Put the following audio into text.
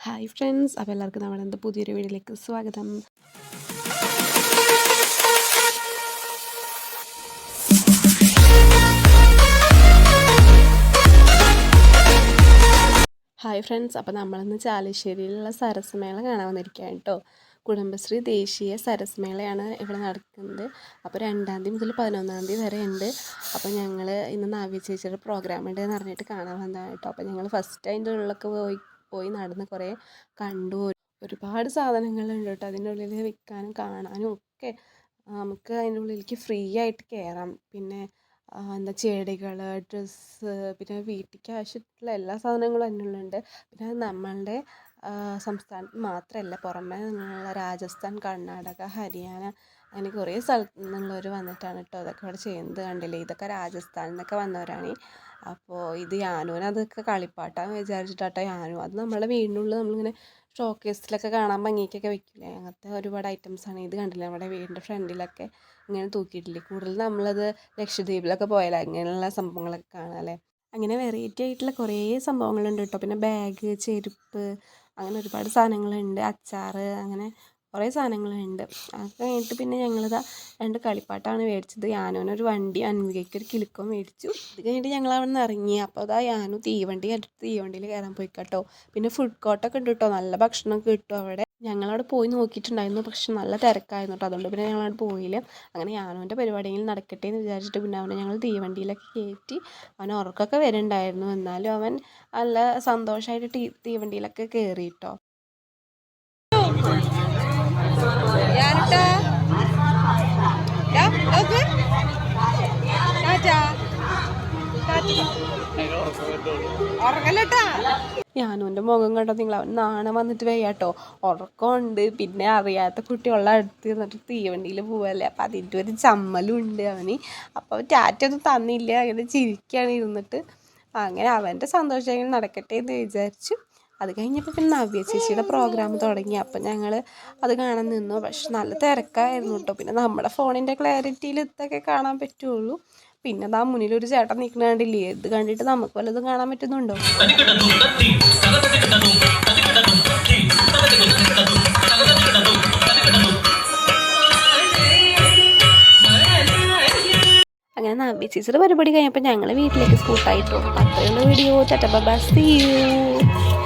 Hi friends, അപ്പോൾ എല്ലാവർക്കും നമ്മുടെ പുതിയൊരു വീഡിയോയിലേക്ക് സ്വാഗതം. ഹായ് ഫ്രണ്ട്സ്, അപ്പോൾ നമ്മളിന്ന് ചാലിശ്ശേരിയിലുള്ള സരസ്മേള കാണാൻ വന്നിരിക്കുകയാണ് കേട്ടോ. കുടുംബശ്രീ ദേശീയ സരസ്മേളയാണ് ഇവിടെ നടക്കുന്നത്. അപ്പോൾ 2-ാം തീയതി മുതൽ 11-ാം തീയതി വരെ ഉണ്ട്. അപ്പോൾ ഞങ്ങൾ ഇന്ന് നാവ്യ ചേച്ചിയുടെ പ്രോഗ്രാം ഉണ്ട് എന്ന് പറഞ്ഞിട്ട് കാണാൻ വന്നതാണ് കേട്ടോ. അപ്പോൾ ഞങ്ങൾ ഫസ്റ്റ് അതിൻ്റെ ഉള്ളിലൊക്കെ പോയി നടന്ന് കുറേ കണ്ടു. ഒരുപാട് സാധനങ്ങളുണ്ട് കേട്ടോ. അതിൻ്റെ ഉള്ളിൽ വിൽക്കാനും കാണാനും ഒക്കെ നമുക്ക് അതിൻ്റെ ഉള്ളിലേക്ക് ഫ്രീ ആയിട്ട് കയറാം. പിന്നെ ചെടികൾ, ഡ്രസ്സ്, പിന്നെ വീട്ടിലേക്ക് ആവശ്യമായിട്ടുള്ള എല്ലാ സാധനങ്ങളും അതിൻ്റെ ഉള്ളിലുണ്ട്. പിന്നെ നമ്മളുടെ സംസ്ഥാനത്ത് മാത്രമല്ല, പുറമേ നിന്നുള്ള രാജസ്ഥാൻ, കർണാടക, ഹരിയാന അങ്ങനെ കുറേ സ്ഥലത്ത് നിന്നുള്ളവർ വന്നിട്ടാണ് കേട്ടോ അതൊക്കെ ഇവിടെ ചെയ്യുന്നത്. കണ്ടില്ലേ, ഇതൊക്കെ രാജസ്ഥാനിൽ നിന്നൊക്കെ വന്നവരാണ്. അപ്പോൾ ഇത് യാനുവിന് അതൊക്കെ കളിപ്പാട്ടാന്ന് വിചാരിച്ചിട്ടാട്ടോ യാനു. അത് നമ്മുടെ വീടിനുള്ളിൽ നമ്മളിങ്ങനെ ഷോക്കേസിലൊക്കെ കാണാൻ ഭംഗിക്കൊക്കെ വെക്കില്ലേ, അങ്ങനത്തെ ഒരുപാട് ഐറ്റംസാണ്. ഇത് കണ്ടില്ലേ, നമ്മുടെ വീടിൻ്റെ ഫ്രണ്ടിലൊക്കെ ഇങ്ങനെ തൂക്കിയിട്ടില്ലേ. കൂടുതൽ നമ്മളത് ലക്ഷദ്വീപിലൊക്കെ പോയാലേ അങ്ങനെയുള്ള സംഭവങ്ങളൊക്കെ കാണാം അല്ലേ. അങ്ങനെ വെറൈറ്റി ആയിട്ടുള്ള കുറേ സംഭവങ്ങളുണ്ട് കേട്ടോ. പിന്നെ ബാഗ്, ചെരുപ്പ്, അങ്ങനെ ഒരുപാട് സാധനങ്ങളുണ്ട്. അച്ചാർ, അങ്ങനെ കുറേ സാധനങ്ങളുണ്ട്. അത് കഴിഞ്ഞിട്ട് പിന്നെ ഞങ്ങളിതാ 2 കളിപ്പാട്ടാണ് മേടിച്ചത്. യാനുവിനൊരു വണ്ടി, അൻവികയ്ക്കൊരു കിലുക്കം മേടിച്ചു. അത് കഴിഞ്ഞിട്ട് ഞങ്ങൾ അവിടെ നിന്ന് ഇറങ്ങി. അപ്പോൾ അതാ യാനു തീവണ്ടി കണ്ടിട്ട് തീവണ്ടിയിൽ കയറാൻ പോയി കേട്ടോ. പിന്നെ ഫുഡ് കോർട്ടൊക്കെ ഉണ്ട് കേട്ടോ, നല്ല ഭക്ഷണമൊക്കെ കിട്ടും അവിടെ. ഞങ്ങളവിടെ പോയി നോക്കിയിട്ടുണ്ടായിരുന്നു, പക്ഷെ നല്ല തിരക്കായിരുന്നു കേട്ടോ. അതുകൊണ്ട് പിന്നെ ഞങ്ങളവിടെ പോയില്ല. അങ്ങനെ യാനുവിൻ്റെ പരിപാടിയെങ്കിലും നടക്കട്ടെ എന്ന് വിചാരിച്ചിട്ട് പിന്നെ അവനെ ഞങ്ങൾ തീവണ്ടിയിലൊക്കെ കയറ്റി. അവൻ ഉറക്കമൊക്കെ വരുന്നുണ്ടായിരുന്നു, എന്നാലും അവൻ നല്ല സന്തോഷമായിട്ട് തീവണ്ടിയിലൊക്കെ കയറി കേട്ടോ. യാനുവിൻ്റെ മുഖം കണ്ടോ നിങ്ങൾ, അവൻ നാണം വന്നിട്ട് വയ്യാട്ടോ. ഉറക്കമുണ്ട്, പിന്നെ അറിയാത്ത കുട്ടികളുടെ അടുത്ത് നിന്നിട്ട് തീവണ്ടിയിൽ പോവല്ലേ, അപ്പം അതിൻ്റെ ഒരു ചമ്മലും ഉണ്ട് അവന്. അപ്പോൾ ടാറ്റൊന്നും തന്നില്ല, അങ്ങനെ ചിരിക്കുകയാണ് ഇരുന്നിട്ട്. അങ്ങനെ അവൻ്റെ സന്തോഷം നടക്കട്ടെ എന്ന് വിചാരിച്ചു. അത് കഴിഞ്ഞപ്പോൾ പിന്നെ നവ്യ ചേച്ചിയുടെ പ്രോഗ്രാം തുടങ്ങി. അപ്പം ഞങ്ങൾ അത് കാണാൻ നിന്നു. പക്ഷെ നല്ല തിരക്കായിരുന്നു കേട്ടോ. പിന്നെ നമ്മുടെ ഫോണിൻ്റെ ക്ലാരിറ്റിയിൽ ഇതൊക്കെ കാണാൻ പറ്റുള്ളൂ. പിന്നെ ദാ മുന്നിലൊരു ചേട്ടൻ നിൽക്കുന്ന കണ്ടില്ലേ, ഇത് കണ്ടിട്ട് നമുക്ക് വല്ലതും കാണാൻ പറ്റുന്നുണ്ടോ? അങ്ങനെ നവ്യ ചേച്ചിയുടെ പരിപാടി കഴിഞ്ഞപ്പോൾ ഞങ്ങൾ വീട്ടിലേക്ക് സ്കൂട്ടായിട്ടോ. അത്രയുള്ള video. Tata bye bye, see U.